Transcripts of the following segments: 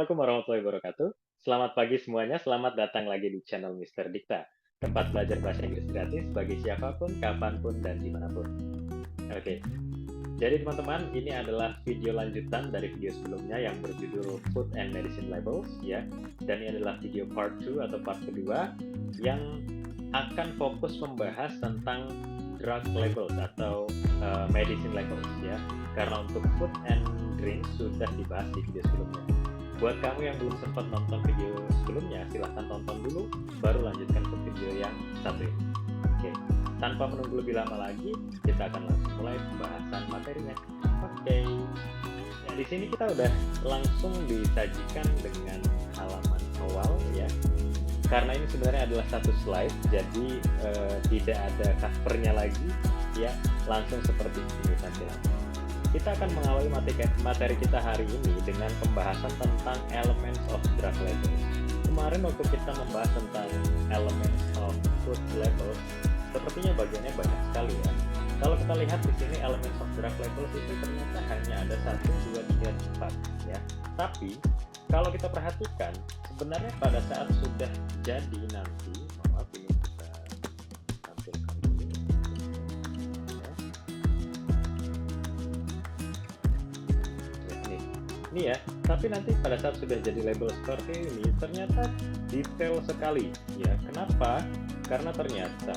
Assalamualaikum warahmatullahi wabarakatuh. Selamat pagi semuanya, selamat datang lagi di channel Mister Dikta. Tempat belajar bahasa Inggris gratis bagi siapapun, kapanpun, dan dimanapun. Oke, jadi teman-teman, ini adalah video lanjutan dari video sebelumnya yang berjudul Food and Medicine Labels, ya. Dan ini adalah video part 2 atau part kedua yang akan fokus membahas tentang drug labels atau medicine labels, ya. Karena untuk food and drink sudah dibahas di video sebelumnya. Buat kamu yang belum sempat nonton video sebelumnya, silahkan tonton dulu, baru lanjutkan ke video yang satu ini. Oke, tanpa menunggu lebih lama lagi, kita akan langsung mulai pembahasan materinya. Oke, ya, di sini kita udah langsung disajikan dengan halaman awal, ya. Karena ini sebenarnya adalah satu slide, jadi tidak ada covernya lagi, ya. Langsung seperti ini tampilannya. Kita akan mengawali materi kita hari ini dengan pembahasan tentang elements of drug labels. Kemarin waktu kita membahas tentang elements of food labels, sepertinya bagiannya banyak sekali, ya. Kalau kita lihat di sini elements of drug labels itu ternyata hanya ada 1, 2, 3, 4, ya. Tapi kalau kita perhatikan, sebenarnya pada saat sudah jadi nanti, maaf ini kita tampilkan dulu, ya. Ini ya, tapi nanti pada saat sudah jadi label seperti ini ternyata detail sekali, ya. Kenapa? Karena ternyata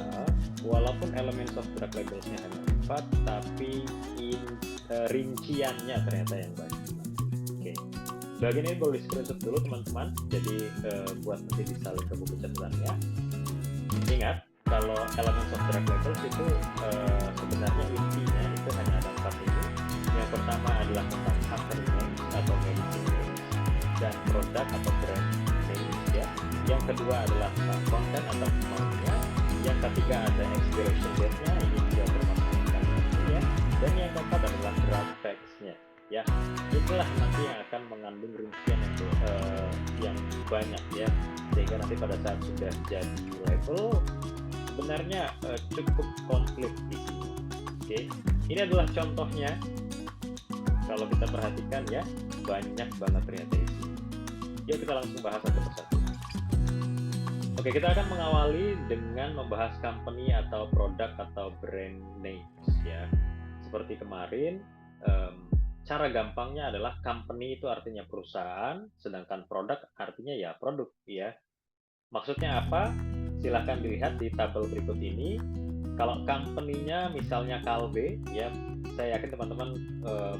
walaupun elements of drug labelsnya hanya 4, tapi rinciannya ternyata yang banyak. Oke, bagian ini boleh screenshot dulu teman-teman, jadi buat nanti disalin ke buku catatannya. Ingat, kalau elements of drug labels itu sebenarnya intinya itu hanya ada 4 ini. Yang pertama adalah tentang company names atau medicine names dan produk atau brand names, ya. Yang kedua adalah tentang konten atau maunya. Yang ketiga ada expiration date-nya, ini juga termasuk ya. Dan yang keempat adalah drug facts-nya, ya. Itulah nanti yang akan mengandung rincian yang banyak, ya. Sehingga nanti pada saat sudah jadi label sebenarnya cukup konflik di sini. Oke, ini adalah contohnya. Kalau kita perhatikan, ya, banyak banget ternyata isi. Yuk kita langsung bahas satu persatu. Oke, kita akan mengawali dengan membahas company atau produk atau brand names, ya. Seperti kemarin, cara gampangnya adalah company itu artinya perusahaan, sedangkan produk artinya ya produk, ya. Maksudnya apa? Silahkan dilihat di tabel berikut ini. Kalau company-nya misalnya Kalbe, ya, saya yakin teman-teman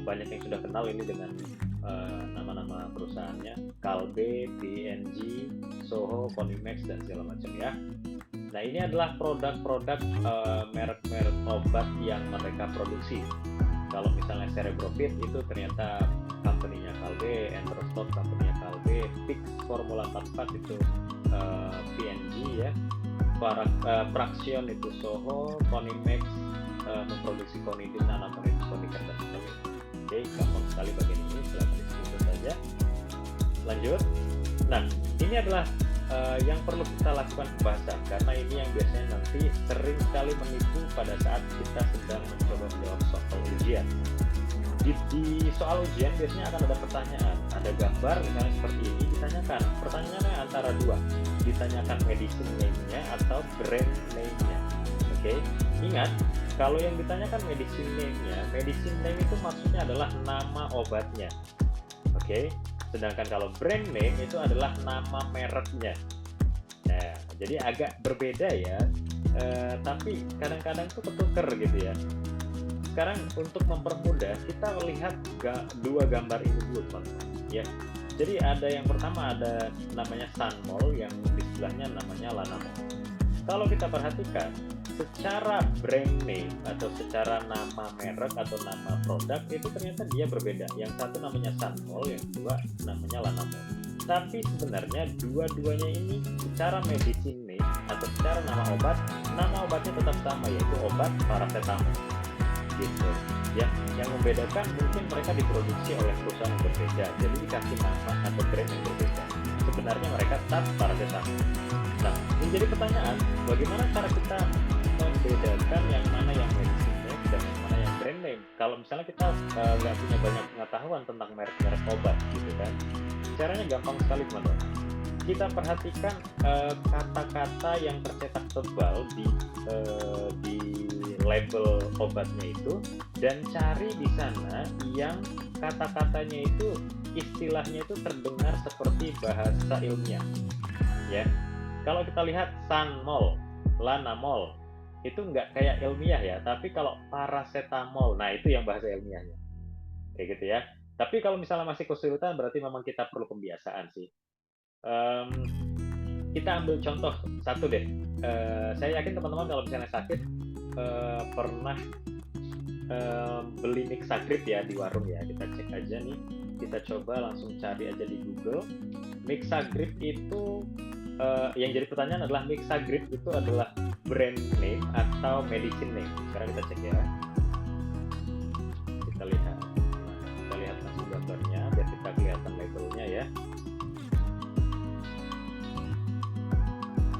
banyak yang sudah kenal ini dengan nama-nama perusahaannya, Kalbe, BNG, Soho, Konimex, dan segala macam, ya. Nah, ini adalah produk-produk merek-merek obat yang mereka produksi. Kalau misalnya Cerebrofit itu ternyata company-nya Kalbe, Enterostop company-nya Kalbe, Fix Formula 44 itu PNG, ya. Praxion itu Soho, Konimex memproduksi Konidin, Anamorphis, Konikan, dan sebagainya. Oke, gampang sekali bagian ini, silahkan diskusi saja. Lanjut. Nah, ini adalah yang perlu kita lakukan pembahasan, karena ini yang biasanya nanti sering sekali menipu pada saat kita sedang mencoba menjawab soal ujian. Di soal ujian biasanya akan ada pertanyaan, ada gambar misalnya seperti ini, ditanyakan. Pertanyaannya antara dua, ditanyakan medicine name-nya atau brand name-nya. Oke, ingat, kalau yang ditanyakan medicine name-nya, medicine name itu maksudnya adalah nama obatnya. Oke, sedangkan kalau brand name itu adalah nama mereknya. Nah, jadi agak berbeda, ya. Tapi kadang-kadang tuh ketuker gitu, ya. Sekarang untuk mempermudah, kita lihat dua gambar ini dulu, teman-teman, ya. Jadi ada yang pertama ada namanya Sunmol, yang di sebelahnya namanya Lanamol. Kalau kita perhatikan, secara brand name atau secara nama merek atau nama produk itu ternyata dia berbeda. Yang satu namanya Sunmol, yang kedua namanya Lanamol. Tapi sebenarnya dua-duanya ini secara medicine name atau secara nama obatnya tetap sama, yaitu obat paracetamol. Gitu, ya. Yang membedakan mungkin mereka diproduksi oleh perusahaan yang berbeda, jadi dikasih nama atau brand yang berbeda. Sebenarnya mereka tetap paracetamol. Nah, menjadi pertanyaan, bagaimana cara kita membedakan yang mana yang medicine name dan yang mana yang brand name? Kalau misalnya kita nggak punya banyak pengetahuan tentang merek-merek obat, gitu kan? Caranya gampang sekali teman-teman. Kita perhatikan kata-kata yang tercetak tebal di label obatnya itu, dan cari di sana yang kata-katanya itu istilahnya itu terdengar seperti bahasa ilmiah. Ya, kalau kita lihat Sanmol, Lanamol, itu nggak kayak ilmiah ya, tapi kalau paracetamol, nah itu yang bahasa ilmiahnya, kayak gitu ya. Tapi kalau misalnya masih kesulitan, berarti memang kita perlu pembiasaan sih. Kita ambil contoh satu deh. Saya yakin teman-teman kalau misalnya sakit pernah beli Mixagrip ya di warung ya. Kita cek aja nih, kita coba langsung cari aja di Google. Mixagrip itu yang jadi pertanyaan adalah Mixagrip itu adalah brand name atau medicine name. Sekarang kita cek ya. Kita lihat langsung gambarnya biar kita kelihatan labelnya ya.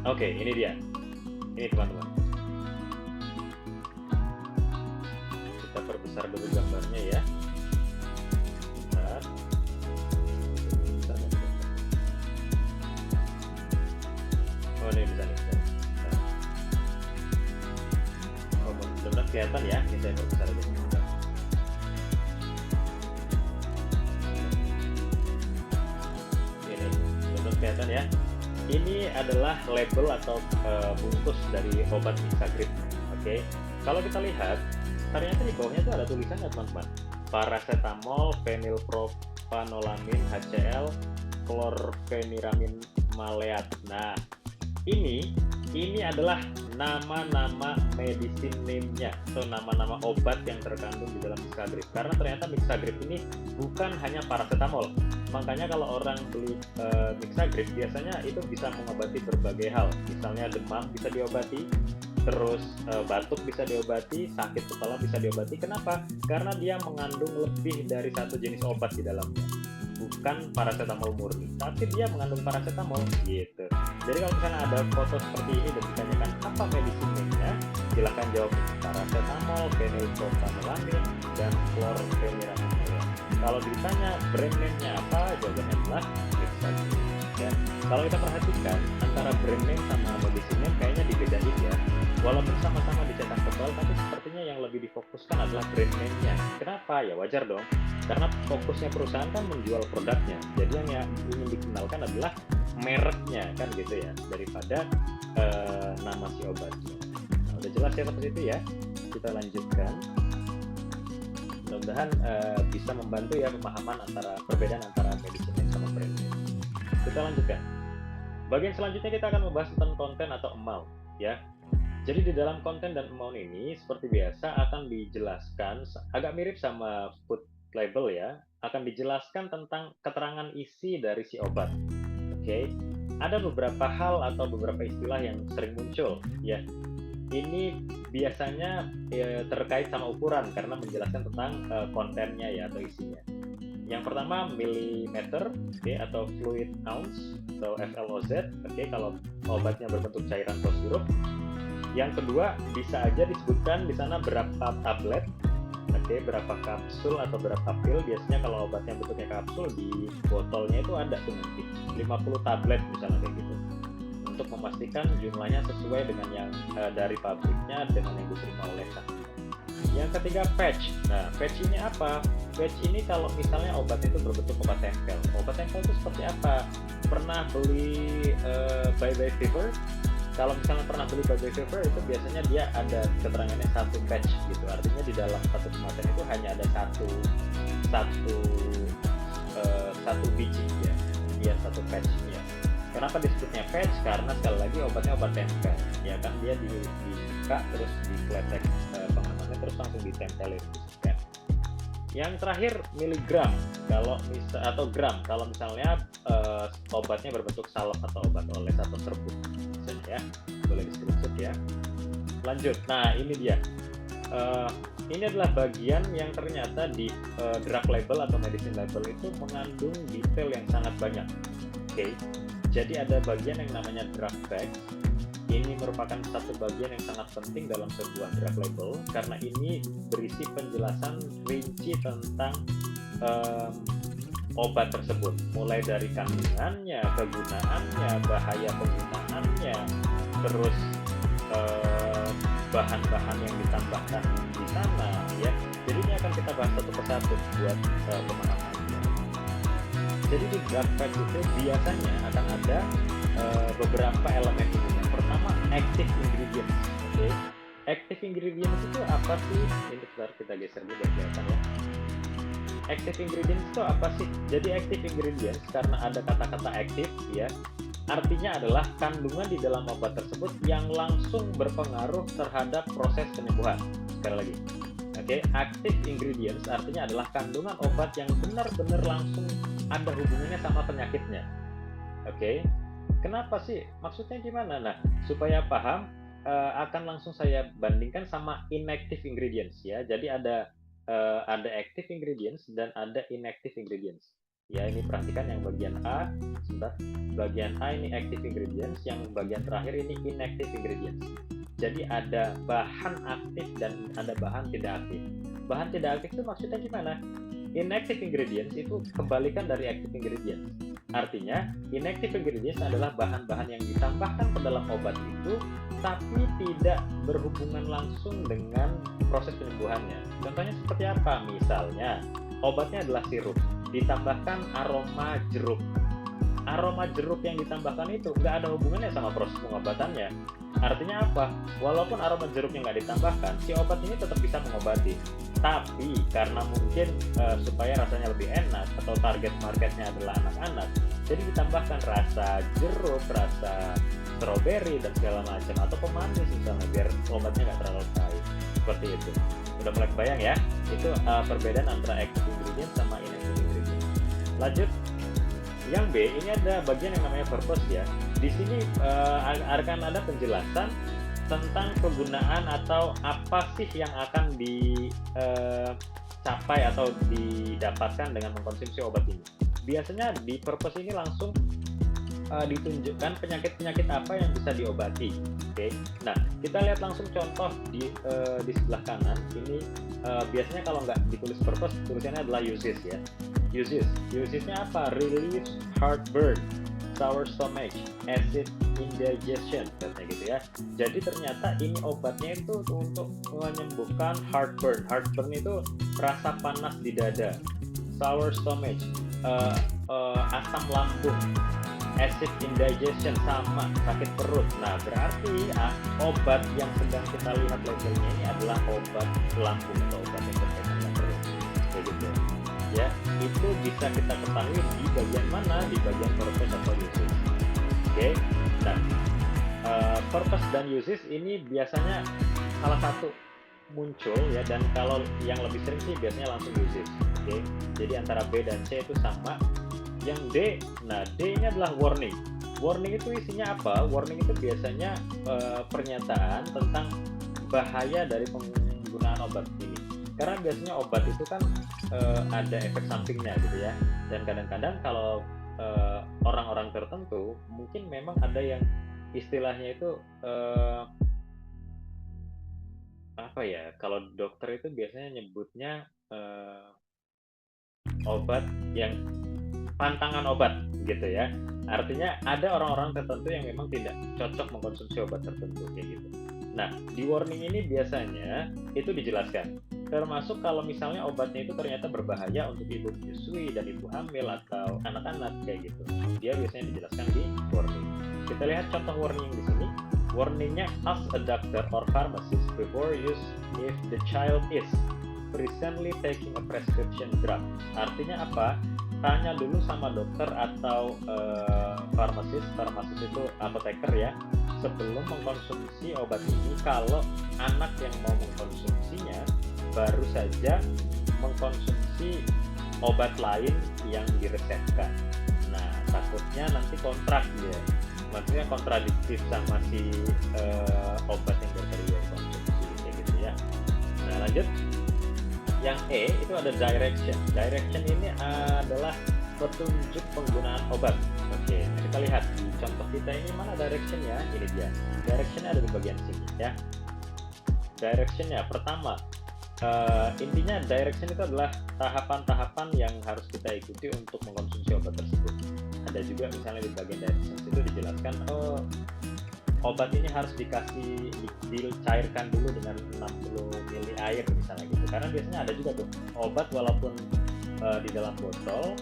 Oke, ini dia. Ini teman-teman. Kita perbesar dulu gambarnya ya. Bentar. Oh, ini bisa nih. Oh, benar-benar kelihatan ya. Ini saya perbesar aja. Ini benar kelihatan ya. Ini adalah label atau bungkus dari obat Mixagrip. Oke, kalau kita lihat ternyata di bawahnya itu ada tulisannya teman-teman. Paracetamol, phenylpropanolamin, HCl, chlorpheniramine maleat. Nah, ini adalah nama-nama medicine name-nya atau nama-nama obat yang terkandung di dalam Mixagrip. Karena ternyata Mixagrip ini bukan hanya paracetamol. Makanya kalau orang beli Mixagrip biasanya itu bisa mengobati berbagai hal. Misalnya demam bisa diobati, terus batuk bisa diobati, sakit kepala bisa diobati. Kenapa? Karena dia mengandung lebih dari satu jenis obat di dalamnya. Bukan paracetamol murni, tapi dia mengandung paracetamol gitu. Jadi kalau misalnya ada foto seperti ini dan ditanyakan apa medicine name-nya, silahkan jawab paracetamol, phenylpropanolamin, dan chlorpheniramine. Kalau ditanya brand name-nya apa, jawabannya adalah Mixagrip. Ya. Kalau kita perhatikan antara brand name sama medicine name kayaknya dibedain ya. Walaupun sama-sama dicetak tebal, tapi sepertinya yang lebih difokuskan adalah brand name-nya. Kenapa? Ya wajar dong. Karena fokusnya perusahaan kan menjual produknya. Jadi yang ingin dikenalkan adalah mereknya kan gitu ya, daripada nama si obatnya. Nah, udah jelas ya sampai situ ya. Kita lanjutkan. Mudah-mudahan bisa membantu ya pemahaman antara perbedaan antara medicine name sama brand name. Kita lanjutkan. Bagian selanjutnya kita akan membahas tentang konten atau amount ya. Jadi di dalam konten dan amount ini seperti biasa akan dijelaskan agak mirip sama food label ya, akan dijelaskan tentang keterangan isi dari si obat. Oke. Ada beberapa hal atau beberapa istilah yang sering muncul ya. Ini biasanya terkait sama ukuran karena menjelaskan tentang kontennya ya atau isinya. Yang pertama milimeter, atau fluid ounce atau FLOZ, kalau obatnya berbentuk cairan atau sirup. Yang kedua bisa aja disebutkan di sana berapa tablet, berapa kapsul atau berapa pil. Biasanya kalau obatnya bentuknya kapsul di botolnya itu ada tuh mungkin 50 tablet misalnya kayak gitu. Untuk memastikan jumlahnya sesuai dengan yang dari pabriknya dengan yang diterima oleh customer. Yang ketiga patch. Nah, patch ini apa? Patch ini kalau misalnya obatnya itu berbentuk obat tempel. Obat tempel itu seperti apa? Pernah beli bye-bye fever? Kalau misalnya pernah beli bye-bye fever itu biasanya dia ada keterangannya satu patch gitu. Artinya di dalam satu kemasan itu hanya ada satu biji ya. Dia satu patchnya. Kenapa disebutnya patch? Karena sekali lagi obatnya obat tempel. Ya kan dia dibuka terus dikletek pengamannya terus langsung ditempelin kan. Yang terakhir miligram atau gram kalau misalnya obatnya berbentuk salep atau obat oles atau serbuk misalnya ya, boleh di-screenshot ya. Lanjut. Nah, ini dia. Ini adalah bagian yang ternyata di drug label atau medicine label itu mengandung detail yang sangat banyak. Oke. Jadi ada bagian yang namanya drug fact. Ini merupakan satu bagian yang sangat penting dalam sebuah drug label karena ini berisi penjelasan rinci tentang obat tersebut, mulai dari kandungannya, kegunaannya, bahaya penggunaannya, terus bahan-bahan yang ditambahkan di sana, ya. Jadi ini akan kita bahas satu persatu buat pemahamannya. Jadi di drug fact itu biasanya akan ada beberapa elemen ini. Yang pertama, active ingredients. Oke, active ingredients itu apa sih? Ini bentar kita geser dulu biar kelihatan ya. Active ingredients itu apa sih? Jadi active ingredients karena ada kata-kata active, ya, artinya adalah kandungan di dalam obat tersebut yang langsung berpengaruh terhadap proses penyembuhan. Sekali lagi, oke, active ingredients artinya adalah kandungan obat yang benar-benar langsung ada hubungannya sama penyakitnya. Oke, kenapa sih? Maksudnya gimana? Nah, supaya paham, akan langsung saya bandingkan sama inactive ingredients, ya. Jadi ada active ingredients dan ada inactive ingredients. Ya, ini perhatikan yang bagian A, sebentar. Bagian A ini active ingredients, yang bagian terakhir ini inactive ingredients. Jadi ada bahan aktif dan ada bahan tidak aktif. Bahan tidak aktif itu maksudnya gimana? Inactive ingredients itu kebalikan dari active ingredients. Artinya, inactive ingredients adalah bahan-bahan yang ditambahkan ke dalam obat itu tapi tidak berhubungan langsung dengan proses penyembuhannya. Contohnya seperti apa? Misalnya, obatnya adalah sirup, ditambahkan aroma jeruk. Aroma jeruk yang ditambahkan itu nggak ada hubungannya sama proses pengobatannya. Artinya apa? Walaupun aroma jeruknya nggak ditambahkan, si obat ini tetap bisa mengobati. Tapi karena mungkin supaya rasanya lebih enak atau target marketnya adalah anak-anak, jadi ditambahkan rasa jeruk, rasa strawberry dan segala macam, atau pemanis misalnya biar obatnya nggak terlalu pahit. Seperti itu. Udah mulai kebayang ya? Itu perbedaan antara active ingredient sama inactive ingredient. Lanjut. Yang B, ini ada bagian yang namanya purpose, ya. Di sini akan ada penjelasan tentang kegunaan atau apa sih yang akan dicapai atau didapatkan dengan mengkonsumsi obat ini. Biasanya di purpose ini langsung ditunjukkan penyakit-penyakit apa yang bisa diobati. Oke. Nah, kita lihat langsung contoh di sebelah kanan. Ini biasanya kalau nggak ditulis purpose, tulisannya adalah uses, ya. Usesnya apa? Relief heartburn, sour stomach, acid indigestion, katanya gitu ya. Jadi ternyata ini obatnya itu untuk menyembuhkan heartburn. Heartburn itu rasa panas di dada. Sour stomach, asam lambung. Acid indigestion sama sakit perut. Nah, berarti obat yang sedang kita lihat labelnya ini adalah obat lambung atau obat yang berkaitan dengan perut. Kayak gitu. Ya, itu bisa kita ketahui di bagian mana? Di bagian purpose atau uses. Oke. Nah, purpose dan uses ini biasanya salah satu muncul, ya, dan kalau yang lebih sering sih biasanya langsung uses. Oke. Jadi antara B dan C itu sama. Yang D, nah D ini adalah warning. Warning itu isinya apa? Warning itu biasanya pernyataan tentang bahaya dari penggunaan obat ini. Karena biasanya obat itu kan ada efek sampingnya gitu ya. Dan kadang-kadang kalau orang-orang tertentu mungkin memang ada yang istilahnya itu apa ya? Kalau dokter itu biasanya nyebutnya obat yang pantangan obat gitu ya. Artinya ada orang-orang tertentu yang memang tidak cocok mengkonsumsi obat tertentu kayak gitu. Nah, di warning ini biasanya itu dijelaskan. Termasuk kalau misalnya obatnya itu ternyata berbahaya untuk ibu menyusui dan ibu hamil atau anak-anak kayak gitu. Dia biasanya dijelaskan di warning. Kita lihat contoh warning di sini. Warningnya, ask a doctor or pharmacist before use if the child is recently taking a prescription drug. Artinya apa? Tanya dulu sama dokter atau farmasis itu apoteker ya, sebelum mengkonsumsi obat ini. Kalau anak yang mau mengkonsumsinya baru saja mengkonsumsi obat lain yang diresepkan. Nah, takutnya nanti kontrak dia, maksudnya kontradiktif sama si obat yang baru dia konsumsi kayak gitu ya. Nah, lanjut. Yang E itu ada direction. Direction ini adalah petunjuk penggunaan obat. Oke, kita lihat di contoh kita ini mana directionnya. Ini dia. Directionnya ada di bagian sini ya. Directionnya pertama, Intinya direction itu adalah tahapan-tahapan yang harus kita ikuti untuk mengkonsumsi obat tersebut. Ada juga misalnya di bagian direction itu dijelaskan, obat ini harus dicairkan dulu dengan 60 ml air misalnya gitu. Karena biasanya ada juga tuh obat walaupun di dalam botol,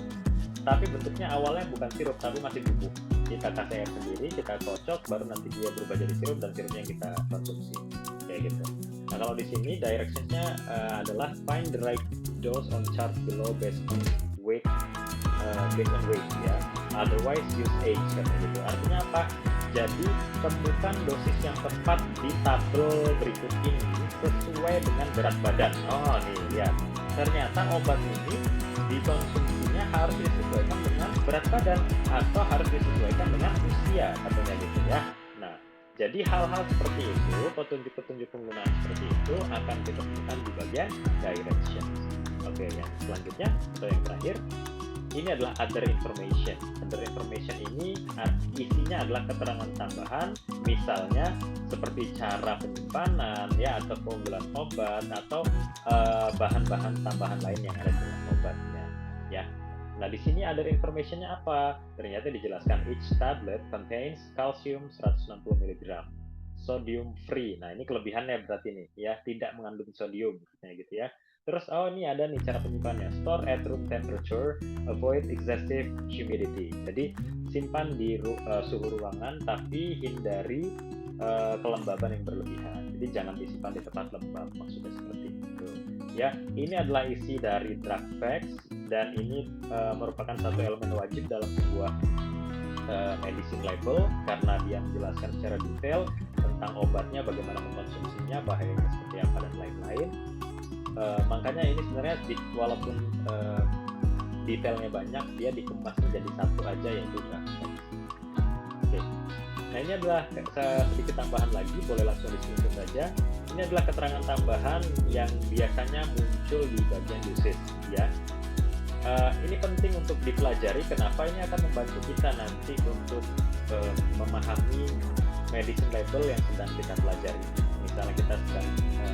tapi bentuknya awalnya bukan sirup tapi masih bubuk. Kita kasih air sendiri, kita kocok, baru nanti dia berubah jadi sirup dan sirupnya yang kita konsumsi kayak gitu. Nah kalau di sini direction-nya adalah find the right dose on chart below based on weight ya. Otherwise use age katanya gitu. Artinya apa? Jadi temukan dosis yang tepat di tabel berikut ini sesuai dengan berat badan. Oh nih ya. Ternyata obat ini dikonsumsinya harus disesuaikan dengan berat badan atau harus disesuaikan dengan usia katanya gitu ya. Nah, jadi hal-hal seperti itu, petunjuk-petunjuk penggunaan seperti itu akan ditemukan di bagian directions. Oke, yang selanjutnya atau yang terakhir, ini adalah other information. Other information ini isinya adalah keterangan tambahan, misalnya seperti cara penyimpanan ya, atau keunggulan obat, atau bahan-bahan tambahan lain yang ada dalam obatnya ya. Nah di sini other information-nya apa? Ternyata dijelaskan each tablet contains calcium 160 mg, sodium free. Nah ini kelebihannya berarti nih ya, tidak mengandung sodium gitu ya. Terus ini ada nih cara penyimpanannya, store at room temperature, avoid excessive humidity. Jadi simpan di suhu ruangan tapi hindari kelembaban yang berlebihan. Jadi jangan disimpan di tempat lembab, maksudnya seperti itu. Ya, ini adalah isi dari drug facts dan ini merupakan satu elemen wajib dalam sebuah medicine label karena dia menjelaskan secara detail tentang obatnya, bagaimana mengkonsumsinya, bahayanya seperti apa dan lain-lain. Makanya ini sebenarnya walaupun detailnya banyak, dia dikemas menjadi satu aja yaitu drug facts. Oke. Nah ini adalah sedikit tambahan lagi, boleh langsung di-screenshot saja. Ini adalah keterangan tambahan yang biasanya muncul di bagian usage ya. Ini penting untuk dipelajari, kenapa ini akan membantu kita nanti untuk memahami medicine label yang sedang kita pelajari. Misalnya kita sedang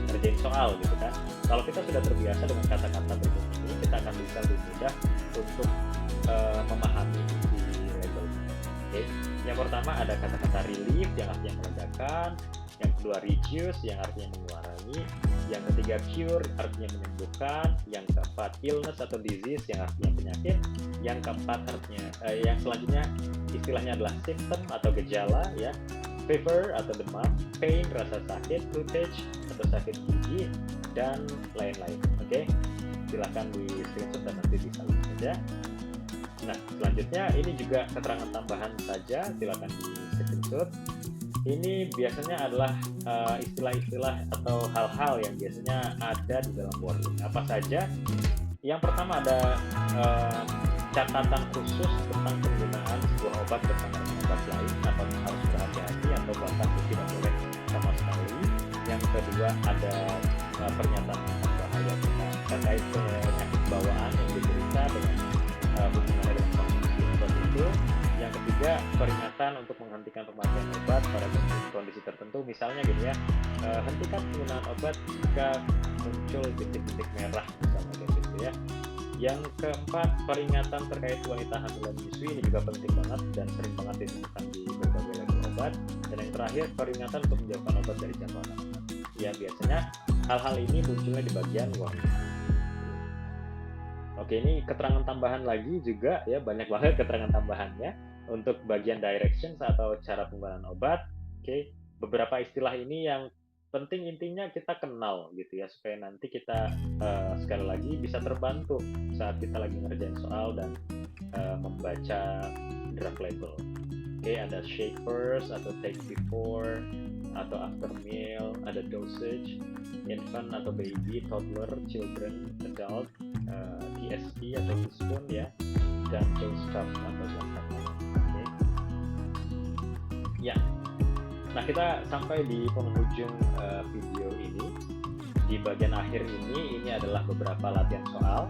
ngerjain soal gitu kan. Kalau kita sudah terbiasa dengan kata-kata berikut ini, kita akan bisa lebih mudah untuk memahami isi label. Oke. Yang pertama ada kata-kata relief yang artinya melegakan, yang kedua reduce yang artinya mengurangi, yang ketiga cure artinya menyembuhkan, yang keempat illness atau disease yang artinya penyakit, yang keempat artinya yang selanjutnya istilahnya adalah symptom atau gejala ya, fever atau demam, pain rasa sakit, toothache atau sakit gigi dan lain-lain. Oke, silahkan di screenshot dan nanti disalin saja. Nah selanjutnya ini juga keterangan tambahan saja, silahkan di screenshot. Ini biasanya adalah istilah-istilah atau hal-hal yang biasanya ada di dalam warning. Apa saja? Yang pertama ada catatan khusus tentang penggunaan sebuah obat bersama dengan obat lain, apakah harus berhati-hati atau bahkan tidak boleh sama sekali. Yang kedua ada pernyataan tentang bahaya terkait penyakit bawaan yang diderita dengan hubungannya dengan konsumsi obat itu. Yang ketiga, peringatan untuk menghentikan pemakaian obat pada kondisi tertentu, misalnya gini ya, hentikan penggunaan obat jika muncul titik-titik merah misalnya gitu ya. Yang keempat, peringatan terkait wanita hamil dan menyusui, ini juga penting banget dan sering banget ditemukan di berbagai label obat. Dan yang terakhir, peringatan untuk menjauhkan obat dari jangkauan anak. Ya biasanya hal-hal ini munculnya di bagian warning. Oke, ini keterangan tambahan lagi juga ya, banyak banget keterangan tambahannya untuk bagian directions atau cara penggunaan obat. Oke, beberapa istilah ini yang penting intinya kita kenal gitu ya, supaya nanti kita sekali lagi bisa terbantu saat kita lagi ngerjain soal dan membaca draft label. Oke, ada shake first atau take before atau after meal, ada dosage, infant atau baby, toddler, children, adult, TSP atau teaspoon ya, dan dose cup atau gelas makanan. Oke. Ya. Nah, kita sampai di penghujung video ini. Di bagian akhir ini adalah beberapa latihan soal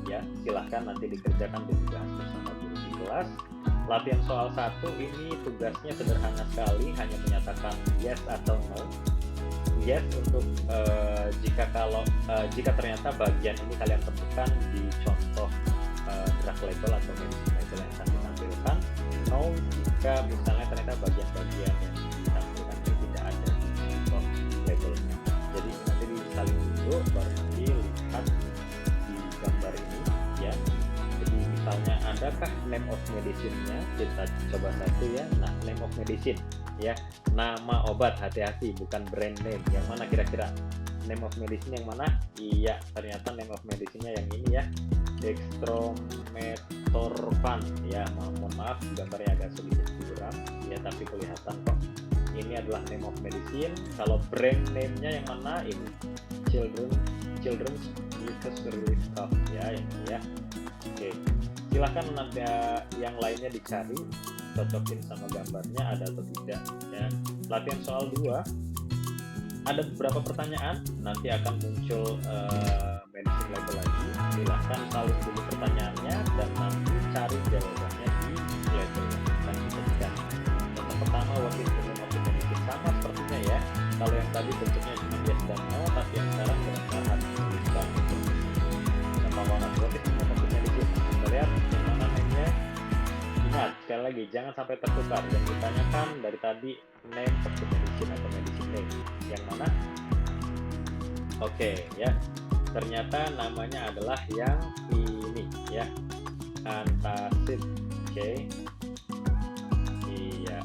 ya. Silahkan nanti dikerjakan dan dibahas bersama guru di kelas. Latihan soal 1 ini tugasnya sederhana sekali, hanya menyatakan yes atau no. yes untuk jika ternyata bagian ini kalian temukan di contoh drug label atau medicine label yang akan ditampilkan. No jika misalnya ternyata bagian-bagian yang ditampilkan ini tidak ada di contoh labelnya. Jadi nanti disalin dulu baru nanti lihat di gambar ini ya. Jadi misalnya adakah name of medicine-nya, kita coba satu ya. Nah, name of medicine ya, nama obat, hati-hati bukan brand name. Yang mana kira-kira name of medicine yang mana? Iya, ternyata name of medicine-nya yang ini ya, dextromethorphan ya. Mohon maaf gambarnya agak sedikit kurang ya, tapi kelihatan kok ini adalah name of medicine. Kalau brand name-nya yang mana? Ini children's mucus relief cough ya, ini ya. Oke, silahkan nanti yang lainnya dicari, cocokin sama gambarnya ada atau tidak ya. Latihan soal 2, ada beberapa pertanyaan, nanti akan muncul medicine label lagi. Silahkan salin dulu pertanyaannya dan nanti cari jawabannya di labelnya dan dijadikan. Contoh pertama, what is the name of the medicine? Sama sepertinya ya, kalau yang tadi bentuknya cuma yes dan no, tapi yang sekarang benar-benar harus tuliskan sama warna. What is the name of the medicine? Kita lihat yang mana name-nya. Ingat, sekali lagi, jangan sampai tertukar. Yang ditanyakan dari tadi name of the medicine atau medicine name. Yang mana? Oke, ya. Ternyata namanya adalah yang ini, ya. Antacid. Oke. Iya.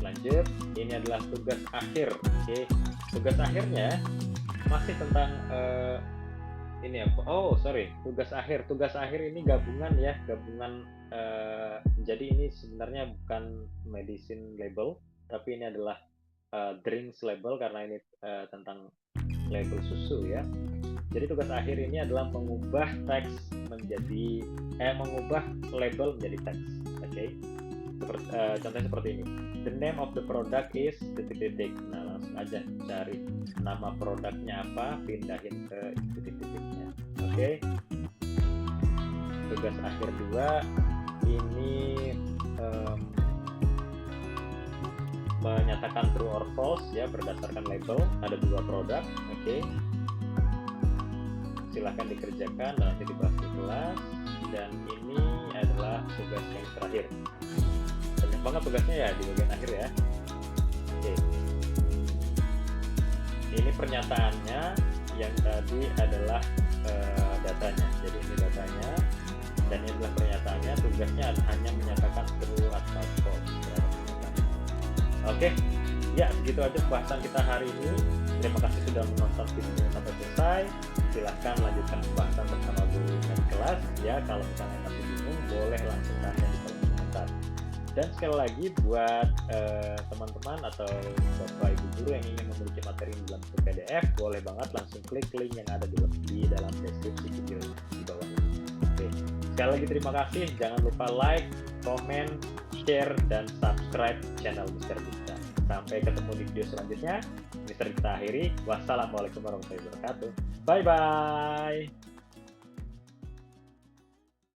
Lanjut, ini adalah tugas akhir. Oke. Tugas akhirnya masih tentang ini apa? Oh, sorry. Tugas akhir ini gabungan ya, gabungan. Jadi ini sebenarnya bukan medicine label, tapi ini adalah drinks label karena ini tentang label susu ya. Jadi tugas akhir ini adalah mengubah teks menjadi mengubah label menjadi teks. Oke. Contohnya seperti ini. The name of the product is titik-titik. Nah, langsung aja cari nama produknya apa, pindahin ke titik-titiknya. Oke. Tugas akhir 2 ini menyatakan true or false ya berdasarkan label. Ada 2 produk. Oke. Silahkan dikerjakan dan nanti dibahas di kelas. Dan ini adalah tugas yang terakhir. Banyak banget tugasnya ya di bagian akhir ya. Oke. Ini pernyataannya, yang tadi adalah datanya. Jadi ini datanya dan ini adalah pernyataannya. Tugasnya hanya menyatakan true atau false. Oke, ya segitu aja pembahasan kita hari ini. Terima kasih sudah menonton videonya sampai selesai. Silahkan lanjutkan pembahasan bersama guru dan kelas ya. Kalau misalnya masih bingung, boleh langsung tanya di kolom komentar. Dan sekali lagi buat teman-teman atau bapak ibu guru yang ingin memiliki materi dalam bentuk PDF, boleh banget langsung klik link yang ada di dalam deskripsi video di bawah ini. Oke, sekali lagi terima kasih. Jangan lupa like, komen, share, dan subscribe channel Mr. Dikta. Sampai ketemu di video selanjutnya. Mr. Dikta akhiri. Wassalamualaikum warahmatullahi wabarakatuh. Bye-bye.